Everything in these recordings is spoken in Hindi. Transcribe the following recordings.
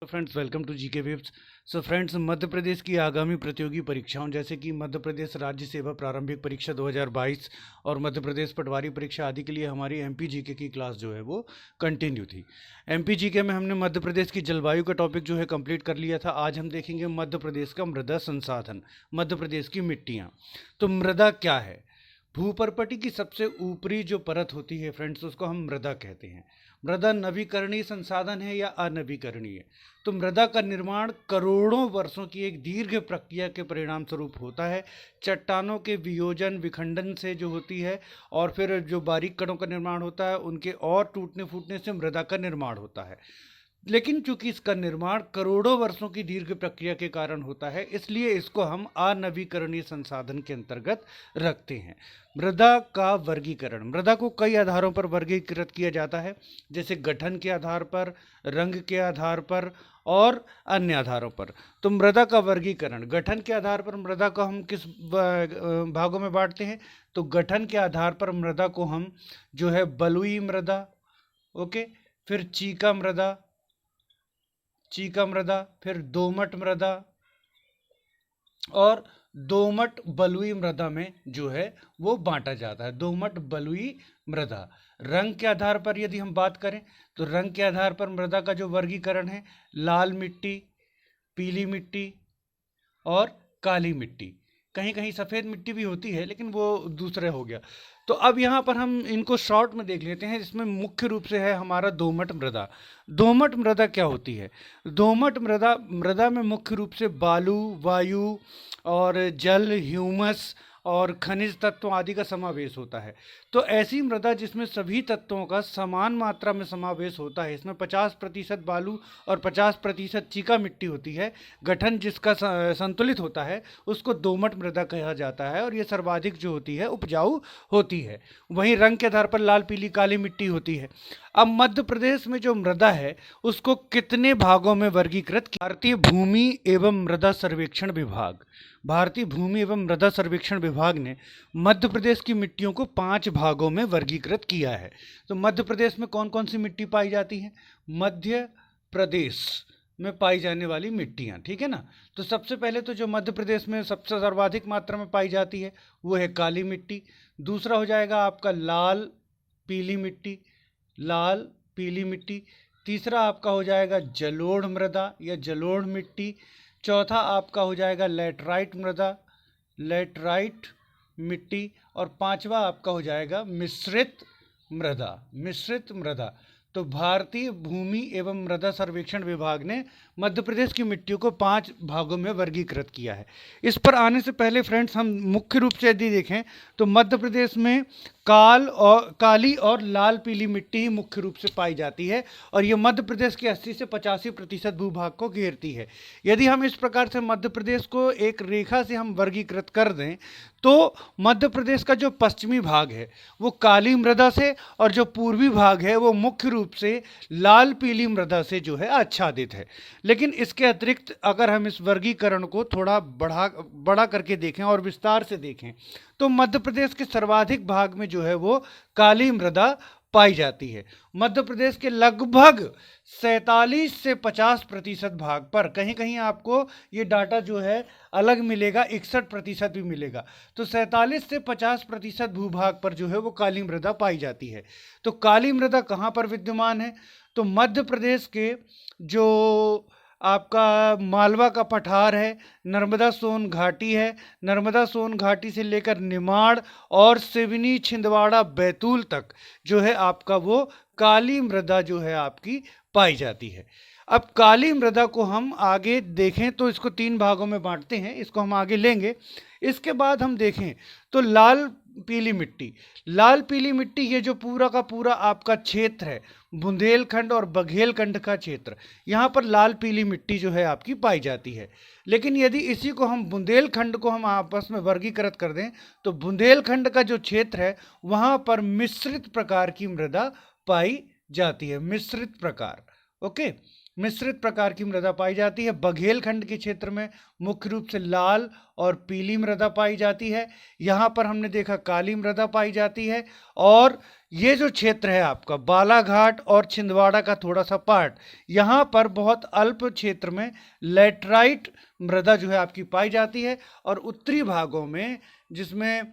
Friends, welcome to GK waves. So friends, Madhya Pradesh की आगामी प्रतियोगी परीक्षाओं जैसे कि मध्य प्रदेश राज्य सेवा प्रारंभिक परीक्षा 2022 और मध्य प्रदेश पटवारी परीक्षा आदि के लिए हमारी एमपी जीके की क्लास जो है वो कंटिन्यू थी। एमपी जीके में हमने मध्य प्रदेश की जलवायु का टॉपिक जो है कंप्लीट कर लिया था। आज हम देखेंगे मध्य प्रदेश का मृदा संसाधन, मध्य प्रदेश की मिट्टियाँ। तो मृदा क्या है? भूपर्पटी की सबसे ऊपरी जो परत होती है फ्रेंड्स, उसको हम मृदा कहते हैं। मृदा नवीकरणीय संसाधन है या अनवीकरणीय? तो मृदा का निर्माण करोड़ों वर्षों की एक दीर्घ प्रक्रिया के परिणाम स्वरूप होता है। चट्टानों के वियोजन विखंडन से जो होती है, और फिर जो बारीक कणों का निर्माण होता है उनके और टूटने फूटने से मृदा का निर्माण होता है। लेकिन चूंकि इसका निर्माण करोड़ों वर्षों की दीर्घ प्रक्रिया के कारण होता है, इसलिए इसको हम अनवीकरणीय संसाधन के अंतर्गत रखते हैं। मृदा का वर्गीकरण, मृदा को कई आधारों पर वर्गीकृत किया जाता है, जैसे गठन के आधार पर, रंग के आधार पर और अन्य आधारों पर। तो मृदा का वर्गीकरण, गठन के आधार पर मृदा को हम किस भागों में बांटते हैं? तो गठन के आधार पर मृदा को हम जो है बलुई मृदा, ओके, फिर चीका मृदा, फिर दोमट मृदा और दोमट बलुई मृदा में जो है वो बांटा जाता है। दोमट बलुई मृदा। रंग के आधार पर यदि हम बात करें तो रंग के आधार पर मृदा का जो वर्गीकरण है, लाल मिट्टी, पीली मिट्टी और काली मिट्टी। कहीं कहीं सफ़ेद मिट्टी भी होती है, लेकिन वो दूसरे हो गया। तो अब यहाँ पर हम इनको शॉर्ट में देख लेते हैं। इसमें मुख्य रूप से है हमारा दोमट मृदा। दोमट मृदा क्या होती है? दोमट मृदा में मुख्य रूप से बालू, वायु और जल, ह्यूमस और खनिज तत्वों आदि का समावेश होता है। तो ऐसी मृदा जिसमें सभी तत्वों का समान मात्रा में समावेश होता है, इसमें 50% बालू और 50% चीका मिट्टी होती है, गठन जिसका संतुलित होता है, उसको दोमट मृदा कहा जाता है और ये सर्वाधिक जो होती है उपजाऊ होती है। वहीं रंग के आधार पर लाल, पीली, काली मिट्टी होती है। अब मध्य प्रदेश में जो मृदा है उसको कितने भागों में वर्गीकृत किया? भारतीय भूमि एवं मृदा सर्वेक्षण विभाग, भारतीय भूमि एवं मृदा सर्वेक्षण विभाग ने मध्य प्रदेश की मिट्टियों को 5 भागों में वर्गीकृत किया है। तो मध्य प्रदेश में कौन कौन सी मिट्टी पाई जाती है? मध्य प्रदेश में पाई जाने वाली मिट्टियाँ, ठीक है ना। तो सबसे पहले तो जो मध्य प्रदेश में सबसे सर्वाधिक मात्रा में पाई जाती है वो है काली मिट्टी। दूसरा हो जाएगा आपका लाल पीली मिट्टी। तीसरा आपका हो जाएगा जलोढ़ मृदा या जलोढ़ मिट्टी। चौथा आपका हो जाएगा लैटराइट मिट्टी। और पांचवा आपका हो जाएगा मिश्रित मृदा। तो भारतीय भूमि एवं मृदा सर्वेक्षण विभाग ने मध्य प्रदेश की मिट्टियों को 5 भागों में वर्गीकृत किया है। इस पर आने से पहले फ्रेंड्स, हम मुख्य रूप से यदि देखें तो मध्य प्रदेश में काली और लाल पीली मिट्टी ही मुख्य रूप से पाई जाती है, और ये मध्य प्रदेश के 80 से 85% भूभाग को घेरती है। यदि हम इस प्रकार से मध्य प्रदेश को एक रेखा से हम वर्गीकृत कर दें तो मध्य प्रदेश का जो पश्चिमी भाग है वो काली मृदा से, और जो पूर्वी भाग है वो मुख्य रूप से लाल पीली मृदा से जो है आच्छादित है। लेकिन इसके अतिरिक्त अगर हम इस वर्गीकरण को थोड़ा बड़ा करके देखें और विस्तार से देखें तो मध्य प्रदेश के सर्वाधिक भाग में जो है वो काली मृदा पाई जाती है। मध्य प्रदेश के लगभग 47 से 50% भाग पर, कहीं कहीं आपको ये डाटा जो है अलग मिलेगा, 61% भी मिलेगा। तो 47 से 50% भूभाग पर जो है वो काली मृदा पाई जाती है। तो काली मृदा कहाँ पर विद्यमान है? तो मध्य प्रदेश के जो आपका मालवा का पठार है, नर्मदा सोन घाटी है, नर्मदा सोन घाटी से लेकर निमाड़ और सिवनी, छिंदवाड़ा, बैतूल तक जो है आपका वो काली मृदा जो है आपकी पाई जाती है। अब काली मृदा को हम आगे देखें तो इसको 3 भागों में बांटते हैं, इसको हम आगे लेंगे। इसके बाद हम देखें तो लाल पीली मिट्टी, ये जो पूरा का पूरा आपका क्षेत्र है, बुंदेलखंड और बघेलखंड का क्षेत्र, यहाँ पर लाल पीली मिट्टी जो है आपकी पाई जाती है। लेकिन यदि इसी को हम बुंदेलखंड को हम आपस में वर्गीकृत कर दें तो बुंदेलखंड का जो क्षेत्र है वहाँ पर मिश्रित प्रकार की मृदा पाई जाती है। मिश्रित प्रकार की मृदा पाई जाती है। बघेलखंड के क्षेत्र में मुख्य रूप से लाल और पीली मृदा पाई जाती है। यहाँ पर हमने देखा काली मृदा पाई जाती है। और ये जो क्षेत्र है आपका बालाघाट और छिंदवाड़ा का थोड़ा सा पार्ट, यहाँ पर बहुत अल्प क्षेत्र में लैटराइट मृदा जो है आपकी पाई जाती है। और उत्तरी भागों में जिसमें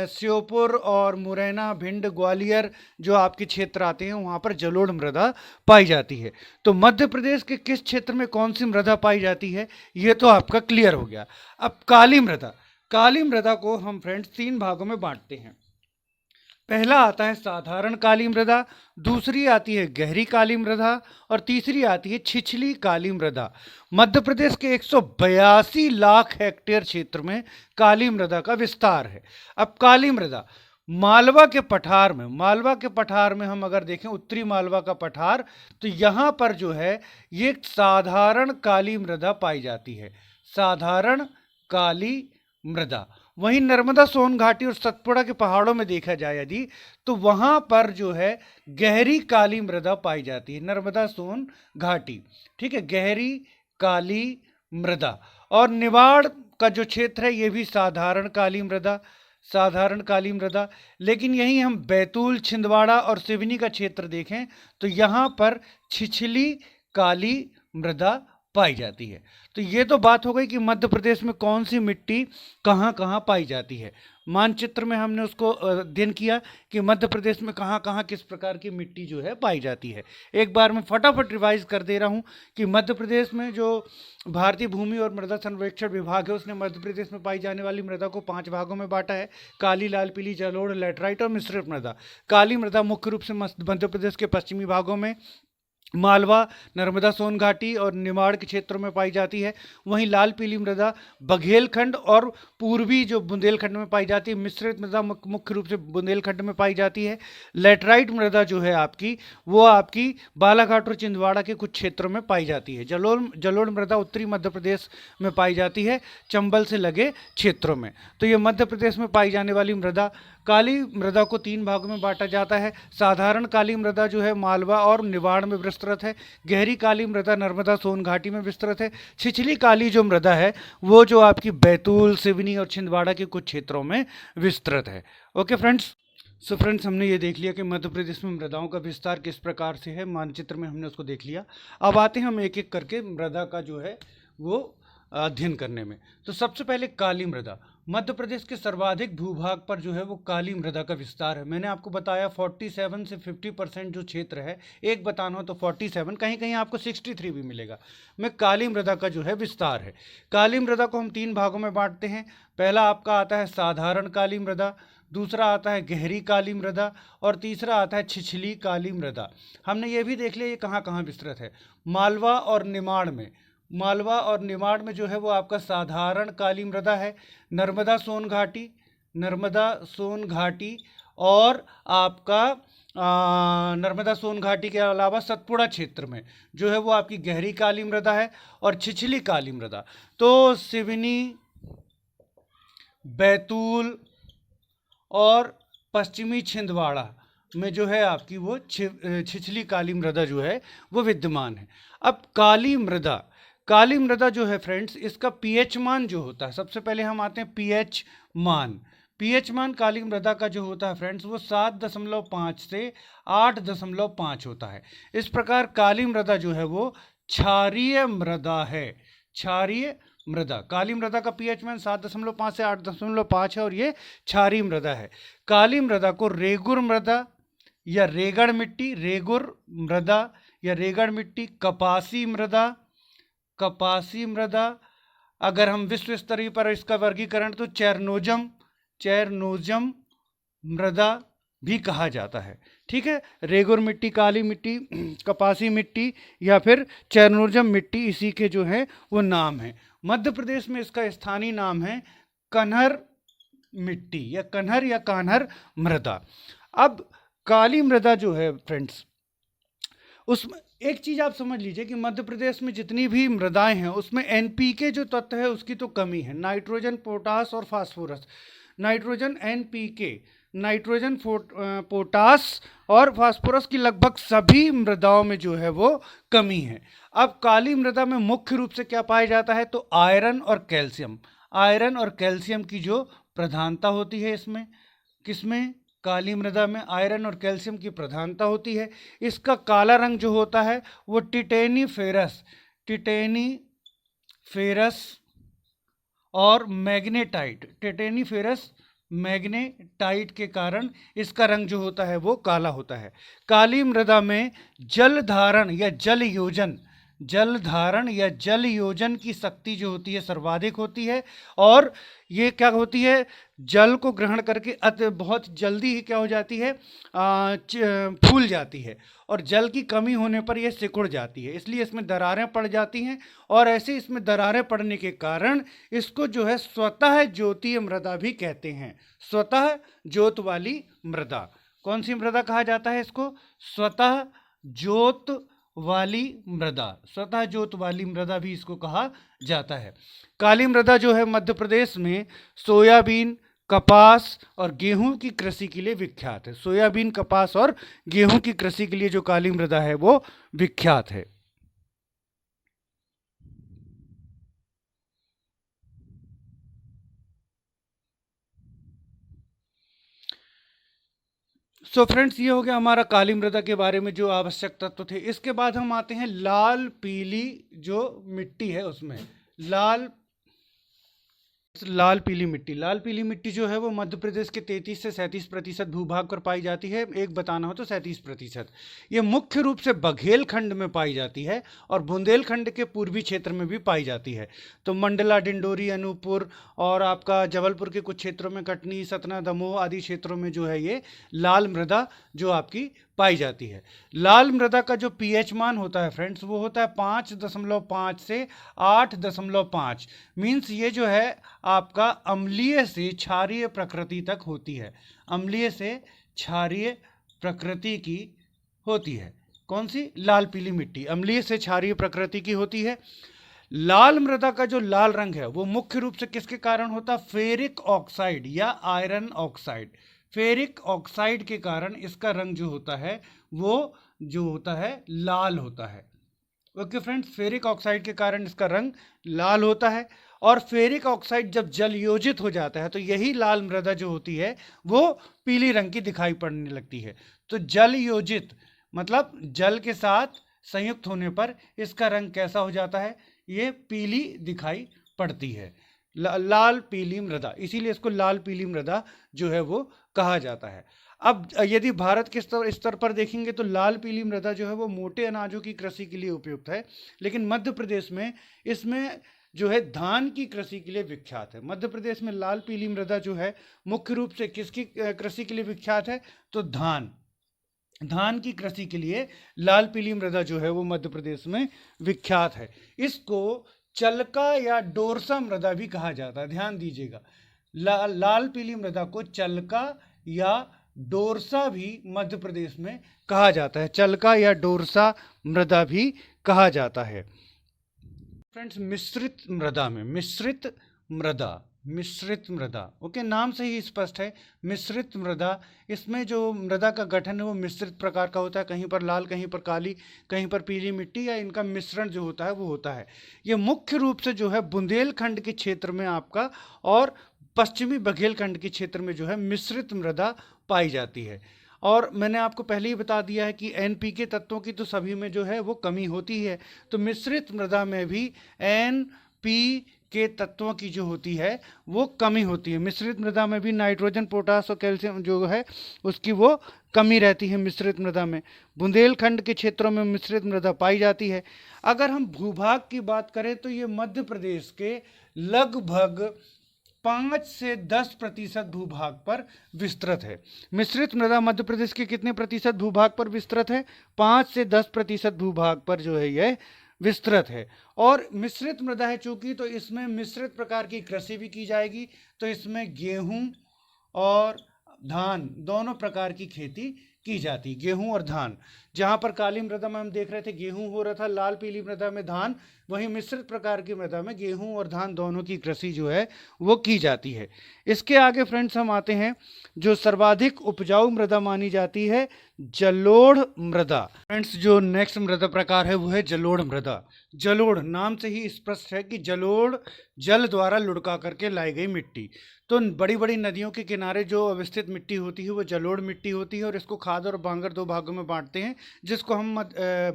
श्योपुर और मुरैना, भिंड, ग्वालियर जो आपके क्षेत्र आते हैं, वहाँ पर जलोढ़ मृदा पाई जाती है। तो मध्य प्रदेश के किस क्षेत्र में कौन सी मृदा पाई जाती है, ये तो आपका क्लियर हो गया। अब काली मृदा, काली मृदा को हम फ्रेंड्स 3 भागों में बांटते हैं। पहला आता है साधारण काली मृदा, दूसरी आती है गहरी काली मृदा और तीसरी आती है छिछली काली मृदा। मध्य प्रदेश के 182 लाख हेक्टेयर क्षेत्र में काली मृदा का विस्तार है। अब काली मृदा मालवा के पठार में हम अगर देखें, उत्तरी मालवा का पठार, तो यहाँ पर जो है ये साधारण काली मृदा पाई जाती है, साधारण काली मृदा। वहीं नर्मदा सोन घाटी और सतपुड़ा के पहाड़ों में देखा जाए यदि, तो वहां पर जो है गहरी काली मृदा पाई जाती है, नर्मदा सोन घाटी, ठीक है, गहरी काली मृदा। और निवाड़ का जो क्षेत्र है ये भी साधारण काली मृदा, साधारण काली मृदा। लेकिन यहीं हम बैतूल, छिंदवाड़ा और सिवनी का क्षेत्र देखें तो यहाँ पर छिछली काली मृदा पाई जाती है। तो ये तो बात हो गई कि मध्य प्रदेश में कौन सी मिट्टी कहाँ कहाँ पाई जाती है। मानचित्र में हमने उसको अध्ययन किया कि मध्य प्रदेश में कहाँ कहाँ किस प्रकार की मिट्टी जो है पाई जाती है। एक बार मैं फटाफट रिवाइज कर दे रहा हूँ कि मध्य प्रदेश में जो भारतीय भूमि और मृदा सर्वेक्षण विभाग है उसने मध्य प्रदेश में पाई जाने वाली मृदा को 5 भागों में बांटा है, काली, लाल, पीली, जलोढ़, लैटराइट और मिश्रित मृदा। काली मृदा मुख्य रूप से मध्य प्रदेश के पश्चिमी भागों में मालवा, नर्मदा सोन घाटी और निमाड़ के क्षेत्रों में पाई जाती है। वहीं लाल पीली मृदा बघेलखंड और पूर्वी जो बुंदेलखंड में पाई जाती है। मिश्रित मृदा मुख्य रूप से बुंदेलखंड में पाई जाती है। लैटराइट मृदा जो है आपकी, वो आपकी बालाघाट और छिंदवाड़ा के कुछ क्षेत्रों में पाई जाती है। जलोढ़ मृदा उत्तरी मध्य प्रदेश में पाई जाती है, चंबल से लगे क्षेत्रों में। तो ये मध्य प्रदेश में पाई जाने वाली मृदा। काली मृदा को 3 भागों में बांटा जाता है। साधारण काली मृदा जो है मालवा और निवाड़ में विस्तृत है। गहरी काली मृदा नर्मदा सोन घाटी में विस्तृत है। छिछली काली जो मृदा है वो जो आपकी बैतूल, सिवनी और छिंदवाड़ा के कुछ क्षेत्रों में विस्तृत है। ओके फ्रेंड्स, सो फ्रेंड्स हमने ये देख लिया कि मध्य प्रदेश में मृदाओं का विस्तार किस प्रकार से है, मानचित्र में हमने उसको देख लिया। अब आते हैं हम एक एक करके मृदा का जो है वो अध्ययन करने में। तो सबसे पहले काली मृदा। मध्य प्रदेश के सर्वाधिक भूभाग पर जो है वो काली मृदा का विस्तार है। मैंने आपको बताया 47 से 50% जो क्षेत्र है, एक बताना हो तो 47, कहीं कहीं आपको 63 भी मिलेगा, में काली मृदा का जो है विस्तार है। काली मृदा को हम 3 भागों में बांटते हैं। पहला आपका आता है साधारण काली मृदा, दूसरा आता है गहरी काली मृदा और तीसरा आता है छिछली काली मृदा। हमने ये भी देख लिया ये कहाँ कहाँ विस्तृत है। मालवा और निमाड़ में जो है वो आपका साधारण काली मृदा है। नर्मदा सोन घाटी और आपका नर्मदा सोन घाटी के अलावा सतपुड़ा क्षेत्र में जो है वो आपकी गहरी काली मृदा है और छिछली काली मृदा। तो सिवनी, बैतूल और पश्चिमी छिंदवाड़ा में जो है आपकी वो छिछली काली मृदा जो है वो विद्यमान है। अब काली मृदा जो है फ्रेंड्स, इसका पीएच मान जो होता है, सबसे पहले हम आते हैं पीएच मान काली मृदा का जो होता है फ्रेंड्स वो 7.5 से 8.5 होता है। इस प्रकार काली मृदा जो है वो क्षारीय मृदा है। क्षारीय मृदा, काली मृदा का पीएच मान 7.5 से 8.5 है और ये क्षारीय मृदा है। काली मृदा को रेगुर मृदा या रेगड़ मिट्टी, कपासी मृदा, अगर हम विश्व स्तरीय पर इसका वर्गीकरण तो चेरनोजम मृदा भी कहा जाता है। ठीक है, रेगुर मिट्टी, काली मिट्टी, कपासी मिट्टी या फिर चेरनोजम मिट्टी, इसी के जो है वो नाम है। मध्य प्रदेश में इसका स्थानीय नाम है कन्हर मिट्टी या कान्हर मृदा। अब काली मृदा जो है फ्रेंड्स, उसमें एक चीज़ आप समझ लीजिए कि मध्य प्रदेश में जितनी भी मृदाएं हैं उसमें एनपीके जो तत्व है उसकी तो कमी है। नाइट्रोजन, पोटास और फास्फोरस, नाइट्रोजन, पोटास और फास्फोरस की लगभग सभी मृदाओं में जो है वो कमी है। अब काली मृदा में मुख्य रूप से क्या पाया जाता है तो आयरन और कैल्शियम। आयरन और कैल्शियम की जो प्रधानता होती है इसमें, किसमें, काली मृदा में आयरन और कैल्शियम की प्रधानता होती है। इसका काला रंग जो होता है वो टिटेनीफेरस और मैग्नेटाइट के कारण इसका रंग जो होता है वो काला होता है। काली मृदा में जल धारण या जल योजन की शक्ति जो होती है सर्वाधिक होती है, और ये क्या होती है, जल को ग्रहण करके बहुत जल्दी ही क्या हो जाती है, फूल जाती है, और जल की कमी होने पर यह सिकुड़ जाती है, इसलिए इसमें दरारें पड़ जाती हैं। और ऐसे इसमें दरारें पड़ने के कारण इसको जो है स्वतः ज्योतीय मृदा भी कहते हैं। स्वतः ज्योत वाली मृदा, कौन सी मृदा कहा जाता है इसको, स्वतः ज्योत वाली मृदा भी इसको कहा जाता है। काली मृदा जो है मध्य प्रदेश में सोयाबीन, कपास और गेहूं की कृषि के लिए विख्यात है। सोयाबीन, कपास और गेहूं की कृषि के लिए जो काली मृदा है वो विख्यात है। सो फ्रेंड्स, ये हो गया हमारा काली मृदा के बारे में जो आवश्यक तत्व थे। इसके बाद हम आते हैं लाल पीली जो मिट्टी है उसमें। लाल पीली मिट्टी जो है वो मध्य प्रदेश के 33 से 37% भूभाग पर पाई जाती है। एक बताना हो तो 37%। ये मुख्य रूप से बघेलखंड में पाई जाती है और बुंदेलखंड के पूर्वी क्षेत्र में भी पाई जाती है। तो मंडला, डिंडोरी, अनूपपुर और आपका जबलपुर के कुछ क्षेत्रों में, कटनी, सतना, दमोह आदि क्षेत्रों में जो है ये लाल मृदा जो आपकी पाई जाती है। लाल मृदा का जो पीएच मान होता है फ्रेंड्स वो होता है 5.5 से 8.5। मीन्स ये जो है आपका अम्लीय से क्षारीय प्रकृति तक होती है। अम्लीय से क्षारीय प्रकृति की होती है। कौन सी, लाल पीली मिट्टी अम्लीय से क्षारीय प्रकृति की होती है। लाल मृदा का जो लाल रंग है वो मुख्य रूप से किसके कारण होता है, फेरिक ऑक्साइड या आयरन ऑक्साइड। फेरिक ऑक्साइड के कारण इसका रंग जो होता है वो जो होता है लाल होता है। ओके फ्रेंड्स, फेरिक ऑक्साइड के कारण इसका रंग लाल होता है। और फेरिक ऑक्साइड जब जल योजित हो जाता है तो यही लाल मृदा जो होती है वो पीली रंग की दिखाई पड़ने लगती है। तो जल योजित मतलब जल के साथ संयुक्त होने पर इसका रंग कैसा हो जाता है, ये पीली दिखाई पड़ती है। लाल पीली मृदा, इसीलिए इसको लाल पीली मृदा जो है वो कहा जाता है। अब यदि भारत के स्तर पर देखेंगे तो लाल पीली मृदा जो है वो मोटे अनाजों की कृषि के लिए उपयुक्त है, लेकिन मध्य प्रदेश में इसमें जो है धान की कृषि के लिए विख्यात है। मध्य प्रदेश में लाल पीली मृदा जो है मुख्य रूप से किसकी कृषि के लिए विख्यात है, तो धान की कृषि के लिए लाल पीली मृदा जो है वो मध्य प्रदेश में विख्यात है। इसको चलका या डोरसा मृदा भी कहा जाता है, ध्यान दीजिएगा। लाल पीली मृदा को चलका या डोरसा भी मध्य प्रदेश में कहा जाता है। चलका या डोरसा मृदा भी कहा जाता है। फ्रेंड्स, मिश्रित मृदा ओके, नाम से ही स्पष्ट है मिश्रित मृदा। इसमें जो मृदा का गठन है वो मिश्रित प्रकार का होता है, कहीं पर लाल, कहीं पर काली, कहीं पर पीली मिट्टी, या इनका मिश्रण जो होता है वो होता है। ये मुख्य रूप से जो है बुंदेलखंड के क्षेत्र में आपका और पश्चिमी बघेलखंड के क्षेत्र में जो है मिश्रित मृदा पाई जाती है। और मैंने आपको पहले ही बता दिया है कि एनपीके तत्वों की तो सभी में जो है वो कमी होती है, तो मिश्रित मृदा में भी एनपीके तत्वों की जो होती है वो कमी होती है। मिश्रित मृदा में भी नाइट्रोजन, पोटास और कैल्शियम जो है उसकी वो कमी रहती है मिश्रित मृदा में। बुंदेलखंड के क्षेत्रों में मिश्रित मृदा पाई जाती है। अगर हम भूभाग की बात करें तो ये मध्य प्रदेश के लगभग 5 से 10% भूभाग पर विस्तृत है। मिश्रित मृदा मध्य प्रदेश के कितने प्रतिशत भूभाग पर विस्तृत है, 5 से 10% भूभाग पर जो है यह विस्तृत है। और मिश्रित मृदा है चूंकि, तो इसमें मिश्रित प्रकार की कृषि भी की जाएगी, तो इसमें गेहूं और धान दोनों प्रकार की खेती की जाती, गेहूं और धान। जहाँ पर काली मृदा में हम देख रहे थे गेहूं हो रहा था, लाल पीली मृदा में धान, वहीं मिश्रित प्रकार की मृदा में गेहूं और धान दोनों की कृषि जो है वो की जाती है। इसके आगे फ्रेंड्स हम आते हैं, जो सर्वाधिक उपजाऊ मृदा मानी जाती है जलोढ़ मृदा। फ्रेंड्स जो नेक्स्ट मृदा प्रकार है वो है जलोढ़ मृदा। जलोढ़ नाम से ही स्पष्ट है कि जलोढ़ जल द्वारा लुढ़का करके लाई गई मिट्टी। तो बड़ी बड़ी नदियों के किनारे जो अवस्थित मिट्टी होती है वो जलोढ़ मिट्टी होती है, और इसको खाद और बांगर दो भागों में बांटते हैं, जिसको हम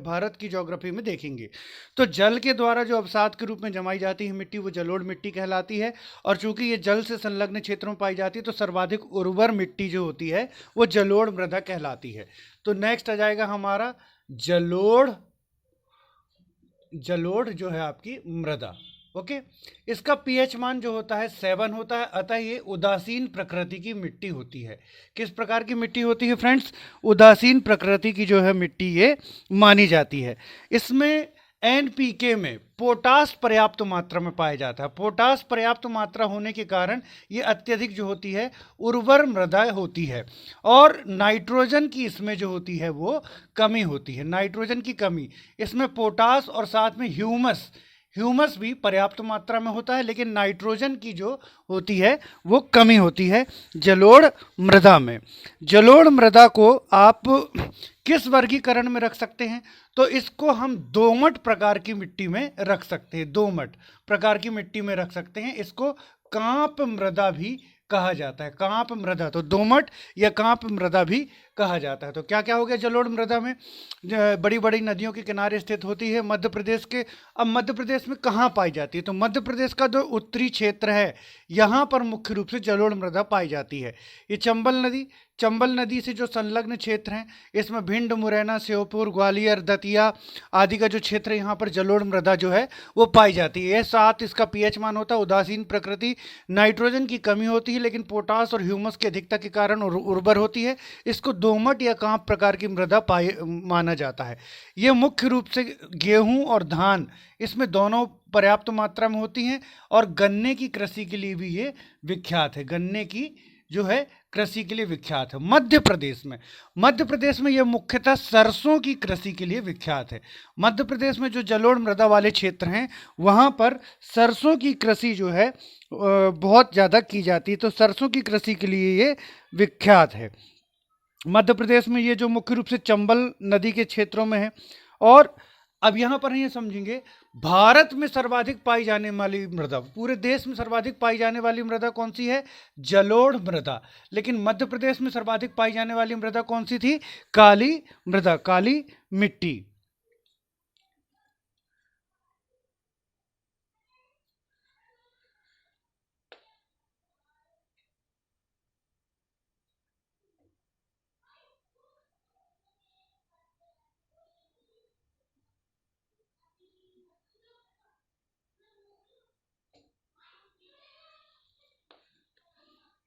भारत की ज्योग्राफी में देखेंगे। तो जल के द्वारा जो अवसाद के रूप में जमाई जाती है मिट्टी वो जलोढ़ मिट्टी कहलाती है, और चूंकि ये जल से संलग्न क्षेत्रों में पाई जाती है तो सर्वाधिक उर्वर मिट्टी जो होती है वो जलोढ़ मृदा कहलाती है। तो नेक्स्ट आ जाएगा हमारा जलोढ़, जलोढ़ जो है आपकी मृदा। ओके, इसका पीएच मान जो होता है 7 होता है, अतः ये उदासीन प्रकृति की मिट्टी होती है। किस प्रकार की मिट्टी होती है फ्रेंड्स? उदासीन प्रकृति की जो है मिट्टी ये मानी जाती है। इसमें एनपीके में पोटास पर्याप्त मात्रा में पाया जाता है। पोटास पर्याप्त मात्रा होने के कारण ये अत्यधिक जो होती है उर्वर मृदा होती है, और नाइट्रोजन की इसमें जो होती है वो कमी होती है, नाइट्रोजन की कमी। इसमें पोटास और साथ में ह्यूमस भी पर्याप्त मात्रा में होता है, लेकिन नाइट्रोजन की जो होती है वो कमी होती है जलोढ़ मृदा में। जलोढ़ मृदा को आप किस वर्गीकरण में रख सकते हैं? तो इसको हम दोमट प्रकार की मिट्टी में रख सकते हैं, दोमट प्रकार की मिट्टी में रख सकते हैं। इसको कांप मृदा भी कहा जाता है, कांप मृदा। तो दोमट या कांप मृदा भी कहा जाता है। तो क्या क्या हो गया जलोढ़ मृदा में? बड़ी बड़ी नदियों के किनारे स्थित होती है मध्य प्रदेश के। अब मध्य प्रदेश में कहाँ पाई जाती है? तो मध्य प्रदेश का जो उत्तरी क्षेत्र है यहाँ पर मुख्य रूप से जलोढ़ मृदा पाई जाती है। ये चंबल नदी से जो संलग्न क्षेत्र हैं, इसमें भिंड, मुरैना, श्योपुर, ग्वालियर, दतिया आदि का जो क्षेत्र है यहाँ पर जलोढ़ मृदा जो है वो पाई जाती है। 7 इसका पीएच मान होता है। उदासीन प्रकृति, नाइट्रोजन की कमी होती है, लेकिन पोटास और ह्यूमस की अधिकता के कारण उर्वर होती है। इसको दोमट या कांप प्रकार की मृदा माना जाता है। ये मुख्य रूप से गेहूं और धान, इसमें दोनों पर्याप्त मात्रा में होती हैं, और गन्ने की कृषि के लिए भी ये विख्यात है। गन्ने की जो है कृषि के लिए विख्यात है। मध्य प्रदेश में यह मुख्यतः सरसों की कृषि के लिए विख्यात है। मध्य प्रदेश में जो जलोढ़ मृदा वाले क्षेत्र हैं वहाँ पर सरसों की कृषि जो है बहुत ज़्यादा की जाती है। तो सरसों की कृषि के लिए ये विख्यात है। मध्य प्रदेश में ये जो मुख्य रूप से चंबल नदी के क्षेत्रों में है। और अब यहाँ पर ये समझेंगे, भारत में सर्वाधिक पाई जाने वाली मृदा, पूरे देश में सर्वाधिक पाई जाने वाली मृदा कौन सी है? जलोढ़ मृदा। लेकिन मध्य प्रदेश में सर्वाधिक पाई जाने वाली मृदा कौन सी थी? काली मृदा, काली मिट्टी।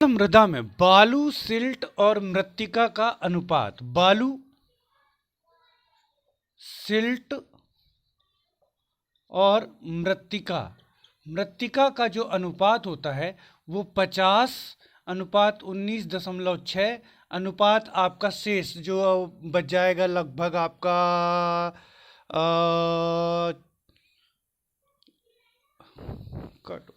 मृदा में बालू, सिल्ट और मृत्तिका का अनुपात, बालू, सिल्ट और मृत्तिका का जो अनुपात होता है वो 50:19.6 अनुपात आपका शेष जो बच जाएगा लगभग आपका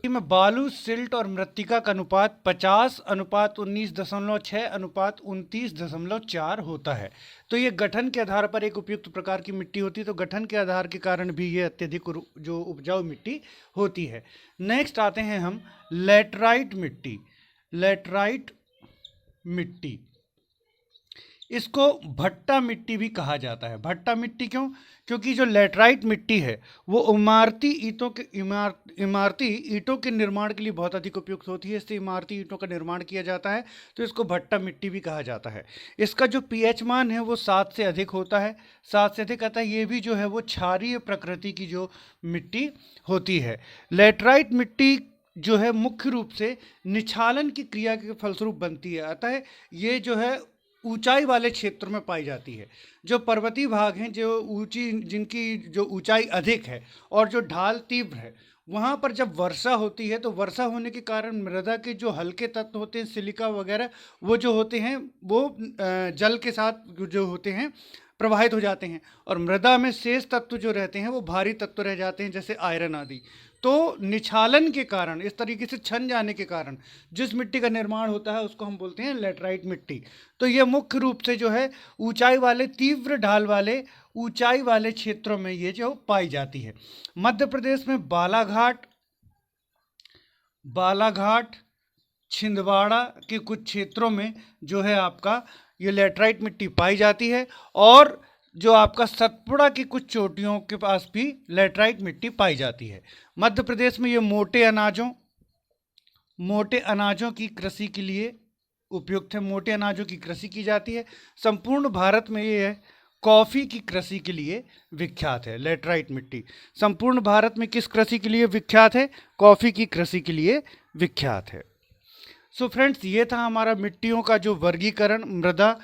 में बालू, सिल्ट और मृत्तिका का अनुपात 50:19.6:29.4 होता है। तो ये गठन के आधार पर एक उपयुक्त प्रकार की मिट्टी होती है। तो गठन के आधार के कारण भी ये अत्यधिक जो उपजाऊ मिट्टी होती है। नेक्स्ट आते हैं हम लैटराइट मिट्टी। लैटराइट मिट्टी, इसको भट्टा मिट्टी भी कहा जाता है। भट्टा मिट्टी क्यों? क्योंकि जो लैटराइट मिट्टी है वो इमारती ईंटों के निर्माण के लिए बहुत अधिक उपयुक्त होती है। इससे इमारती ईंटों का निर्माण किया जाता है, तो इसको भट्टा मिट्टी भी कहा जाता है। इसका जो पीएच मान है वो 7 से अधिक होता है, 7 से अधिक आता है। ये भी जो है वो क्षारीय प्रकृति की जो मिट्टी होती है। लैटराइट मिट्टी जो है मुख्य रूप से निछालन की क्रिया के फलस्वरूप बनती है, अतः ये जो है ऊंचाई वाले क्षेत्र में पाई जाती है। जो पर्वतीय भाग हैं, जो जिनकी जो ऊंचाई अधिक है और जो ढाल तीव्र है, वहाँ पर जब वर्षा होती है तो वर्षा होने के कारण मृदा के जो हल्के तत्व होते हैं, सिलिका वगैरह, वो जो होते हैं वो जल के साथ जो होते हैं प्रवाहित हो जाते हैं, और मृदा में शेष तत्व जो रहते हैं वो भारी तत्व रह जाते हैं, जैसे आयरन आदि। तो निछालन के कारण, इस तरीके से छन जाने के कारण जिस मिट्टी का निर्माण होता है उसको हम बोलते हैं लैटराइट मिट्टी। तो ये मुख्य रूप से जो है ऊंचाई वाले, तीव्र ढाल वाले, ऊंचाई वाले क्षेत्रों में ये जो पाई जाती है। मध्य प्रदेश में बालाघाट, छिंदवाड़ा के कुछ क्षेत्रों में जो है आपका ये लैटराइट मिट्टी पाई जाती है, और जो आपका सतपुड़ा की कुछ चोटियों के पास भी लैटराइट मिट्टी पाई जाती है। मध्य प्रदेश में ये मोटे अनाजों की कृषि के लिए उपयुक्त है, मोटे अनाजों की कृषि की जाती है। संपूर्ण भारत में ये कॉफ़ी की कृषि के लिए विख्यात है लैटराइट मिट्टी। संपूर्ण भारत में किस कृषि के लिए विख्यात है? कॉफ़ी की कृषि के लिए विख्यात है। सो फ्रेंड्स, ये था हमारा मिट्टियों का जो वर्गीकरण, मृदा।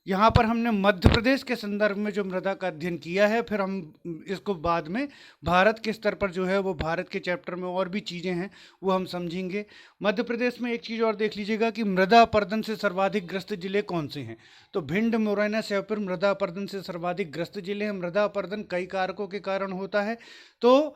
यहाँ पर हमने मध्य प्रदेश के संदर्भ में जो मृदा का अध्ययन किया है, फिर हम इसको बाद में भारत के स्तर पर जो है वो भारत के चैप्टर में और भी चीज़ें हैं वो हम समझेंगे। मध्य प्रदेश में एक चीज़ और देख लीजिएगा कि मृदा अपरदन से सर्वाधिक ग्रस्त जिले कौन से हैं। तो भिंड, मुरैना, श्योपुर मृदा अपरदन से सर्वाधिक ग्रस्त जिले हैं। मृदा अपरदन कई कारकों के कारण होता है। तो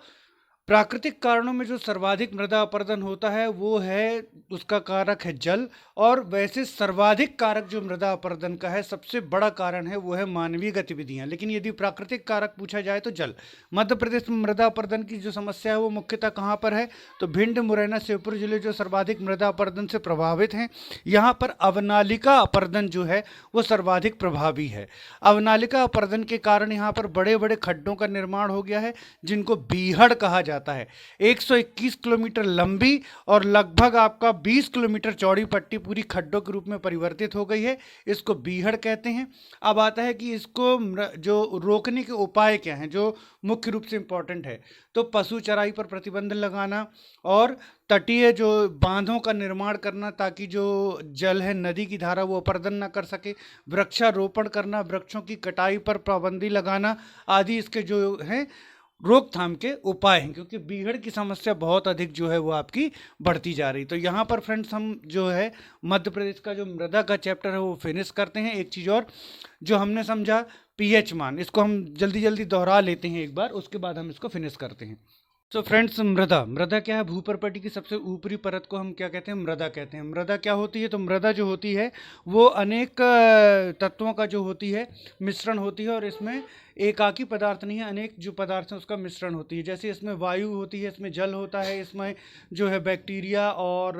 प्राकृतिक कारणों में जो सर्वाधिक मृदा अपरदन होता है वो है, उसका कारक है जल। और वैसे सर्वाधिक कारक जो मृदा अपरदन का है, सबसे बड़ा कारण है वो है मानवीय गतिविधियां। लेकिन यदि प्राकृतिक कारक पूछा जाए तो जल। मध्य प्रदेश में मृदा अपरदन की जो समस्या है वो मुख्यतः कहाँ पर है? तो भिंड, मुरैना, श्योपुर जिले जो सर्वाधिक मृदा अपरदन से प्रभावित हैं। यहाँ पर अवनालिका अपरदन जो है वो सर्वाधिक प्रभावी है। अवनालिका अपरदन के कारण यहाँ पर बड़े बड़े खड्डों का निर्माण हो गया है, जिनको बीहड़ कहा जाता है। 121 किलोमीटर लंबी और लगभग आपका 20 किलोमीटर चौड़ी पट्टी पूरी खड्डों के रूप में परिवर्तित हो गई है। इसको बीहड़ कहते हैं। अब आता है कि इसको जो रोकने के उपाय क्या हैं, जो मुख्य रूप से इम्पोर्टेंट है। तो पशु चराई पर प्रतिबंध लगाना, और तटीय जो बांधों का निर्माण करना ताकि जो जल है, नदी की धारा, वो अपरदन न कर सके। वृक्षारोपण करना, वृक्षों की कटाई पर पाबंदी लगाना आदि इसके जो हैं रोकथाम के उपाय हैं, क्योंकि बीहड़ की समस्या बहुत अधिक जो है वो आपकी बढ़ती जा रही। तो यहाँ पर फ्रेंड्स हम जो है मध्य प्रदेश का जो मृदा का चैप्टर है वो फिनिश करते हैं। एक चीज़ और जो हमने समझा, पीएच मान, इसको हम जल्दी जल्दी दोहरा लेते हैं एक बार, उसके बाद हम इसको फिनिश करते हैं। तो फ्रेंड्स, मृदा क्या है? भूपर्पटी की सबसे ऊपरी परत को हम क्या कहते हैं? मृदा कहते हैं। मृदा क्या होती है? तो मृदा जो होती है वो अनेक तत्वों का जो होती है मिश्रण होती है, और इसमें एकाकी पदार्थ नहीं है, अनेक जो पदार्थ हैं उसका मिश्रण होती है। जैसे इसमें वायु होती है, इसमें जल होता है, इसमें जो है बैक्टीरिया और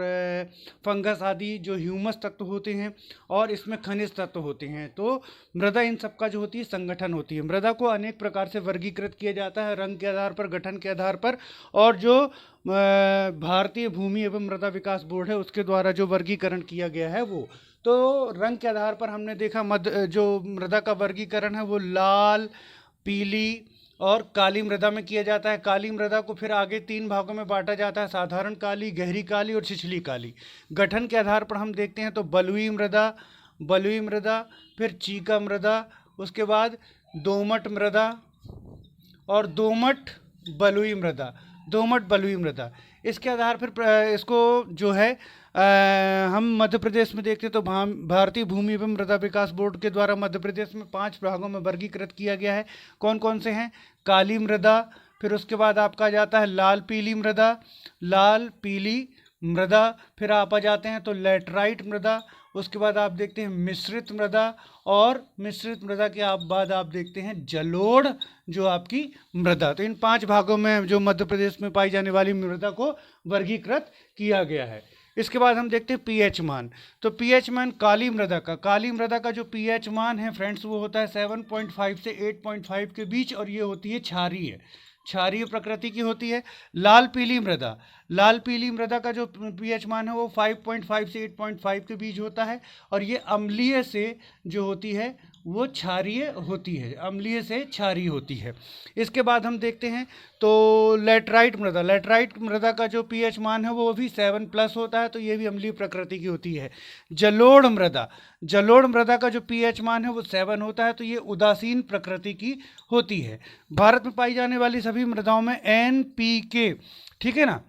फंगस आदि जो ह्यूमस तत्व होते हैं, और इसमें खनिज तत्व होते हैं। तो मृदा इन सबका जो होती है संगठन होती है। मृदा को अनेक प्रकार से वर्गीकृत किया जाता है, रंग के आधार पर, गठन के आधार पर, और जो भारतीय भूमि एवं मृदा विकास बोर्ड है उसके द्वारा जो वर्गीकरण किया गया है वो। तो रंग के आधार पर हमने देखा जो मृदा का वर्गीकरण है वो लाल, पीली और काली मृदा में किया जाता है। काली मृदा को फिर आगे 3 भागों में बांटा जाता है, साधारण काली, गहरी काली और छिछली काली। गठन के आधार पर हम देखते हैं तो बलुई मृदा, फिर चीका मृदा, उसके बाद दोमट मृदा और दोमट बलुई मृदा। इसके आधार पर इसको जो है हम मध्य प्रदेश में देखते हैं तो भारतीय भूमि एवं मृदा विकास बोर्ड के द्वारा मध्य प्रदेश में 5 भागों में वर्गीकृत किया गया है। कौन कौन से हैं? काली मृदा, फिर उसके बाद आपका जाता है लाल पीली मृदा, फिर आप आ जाते हैं तो लैटराइट मृदा, उसके बाद आप देखते हैं मिश्रित मृदा, और मिश्रित मृदा के बाद आप देखते हैं जलोढ़ जो आपकी मृदा। तो इन 5 भागों में जो मध्य प्रदेश में पाई जाने वाली मृदा को वर्गीकृत किया गया है। इसके बाद हम देखते हैं पीएच मान। तो पीएच मान काली मृदा का जो पीएच मान है फ्रेंड्स वो होता है 7.5 से 8.5 के बीच, और ये होती है क्षारीय प्रकृति की होती है। लाल पीली मृदा का जो पीएच मान है वो 5.5 से 8.5 के बीच होता है, और ये अम्लीय से जो होती है वो क्षारीय होती है। इसके बाद हम देखते हैं तो लैटराइट मृदा का जो पीएच मान है वो भी 7+ होता है, तो ये भी अम्लीय प्रकृति की होती है। जलोढ़ मृदा का जो पीएच मान है वो 7 होता है, तो ये उदासीन प्रकृति की होती है। भारत में पाई जाने वाली सभी मृदाओं में NPK, ठीक है ना,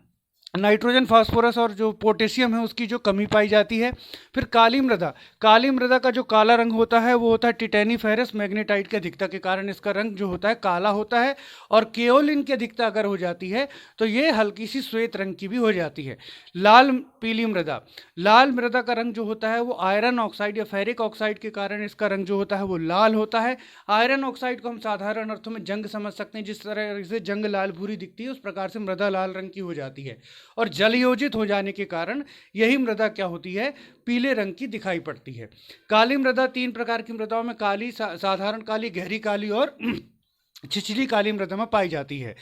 नाइट्रोजन, फास्फोरस और जो पोटेशियम है उसकी जो कमी पाई जाती है। फिर काली मृदा, काली मृदा का जो काला रंग होता है वो होता है टिटेनीफेरस मैग्नेटाइट की अधिकता के कारण इसका रंग जो होता है काला होता है। और केओलिन की अधिकता अगर हो जाती है तो ये हल्की सी श्वेत रंग की भी हो जाती है। लाल पीली मृदा, लाल मृदा का रंग जो होता है वो आयरन ऑक्साइड या फेरिक ऑक्साइड के कारण इसका रंग जो होता है वो लाल होता है। आयरन ऑक्साइड को हम साधारण अर्थों में जंग समझ सकते हैं, जिस तरह से जंग लाल भूरी दिखती है उस प्रकार से मृदा लाल रंग की हो जाती है। और जल योजित हो जाने के कारण यही मृदा क्या होती है, पीले रंग की दिखाई पड़ती है। काली मृदा, तीन प्रकार की मृदाओं में काली, साधारण काली, गहरी काली और छिछली काली मृदा में पाई जाती है।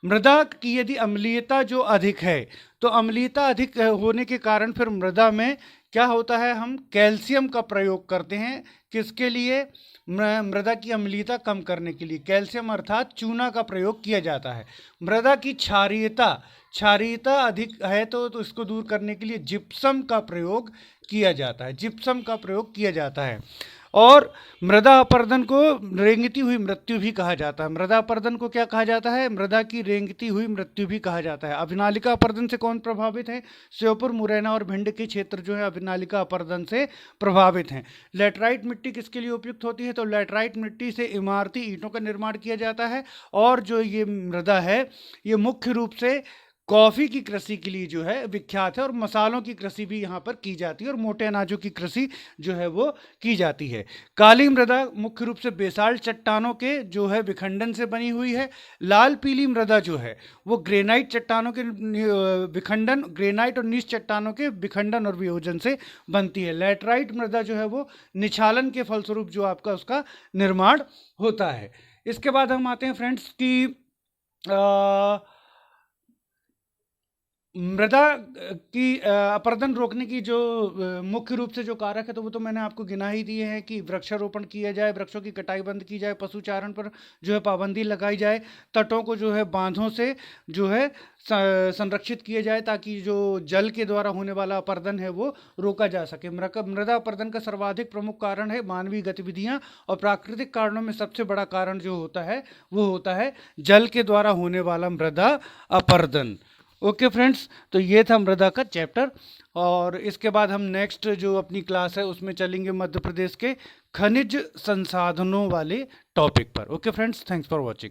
मृदा की यदि अम्लीयता जो अधिक है तो अम्लीयता अधिक होने के कारण फिर मृदा में क्या होता है, हम कैल्शियम का प्रयोग करते हैं। किसके लिए? मृदा की अम्लीयता कम करने के लिए कैल्शियम अर्थात चूना का प्रयोग किया जाता है। मृदा की क्षारीयता, क्षारीयता अधिक है तो इसको दूर करने के लिए जिप्सम का प्रयोग किया जाता है, जिप्सम का प्रयोग किया जाता है। और मृदा अपरदन को रेंगती हुई मृत्यु भी कहा जाता है। मृदा अपरदन को क्या कहा जाता है? मृदा की रेंगती हुई मृत्यु भी कहा जाता है। अभिनालिका अपरदन से कौन प्रभावित है? श्योपुर, मुरैना और भिंड के क्षेत्र जो है अभिनालिका अपरदन से प्रभावित हैं। लैटराइट मिट्टी किसके लिए उपयुक्त होती है? तो लैटराइट मिट्टी से इमारती ईंटों का निर्माण किया जाता है। और जो ये मृदा है ये मुख्य रूप से कॉफ़ी की कृषि के लिए जो है विख्यात है, और मसालों की कृषि भी यहाँ पर की जाती है और मोटे अनाजों की कृषि जो है वो की जाती है। काली मृदा मुख्य रूप से बेसाल्ट चट्टानों के जो है विखंडन से बनी हुई है। लाल पीली मृदा जो है वो ग्रेनाइट चट्टानों के विखंडन, ग्रेनाइट और नीच चट्टानों के विखंडन और वियोजन से बनती है। लैटराइट मृदा जो है वो निछालन के फलस्वरूप जो आपका उसका निर्माण होता है। इसके बाद हम आते हैं फ्रेंड्स की मृदा की अपरदन रोकने की जो मुख्य रूप से जो कारक है तो वो तो मैंने आपको गिना ही दिए हैं कि वृक्षारोपण किया जाए, वृक्षों की कटाई बंद की जाए, पशुचारण पर जो है पाबंदी लगाई जाए, तटों को जो है बांधों से जो है संरक्षित किया जाए ताकि जो जल के द्वारा होने वाला अपरदन है वो रोका जा सके। मृदा अपरदन का सर्वाधिक प्रमुख कारण है मानवीय गतिविधियां, और प्राकृतिक कारणों में सबसे बड़ा कारण जो होता है वो होता है जल के द्वारा होने वाला मृदा अपरदन। ओके फ्रेंड्स, तो ये था मृदा का चैप्टर। और इसके बाद हम नेक्स्ट जो अपनी क्लास है उसमें चलेंगे मध्य प्रदेश के खनिज संसाधनों वाले टॉपिक पर। Okay friends, thanks for watching.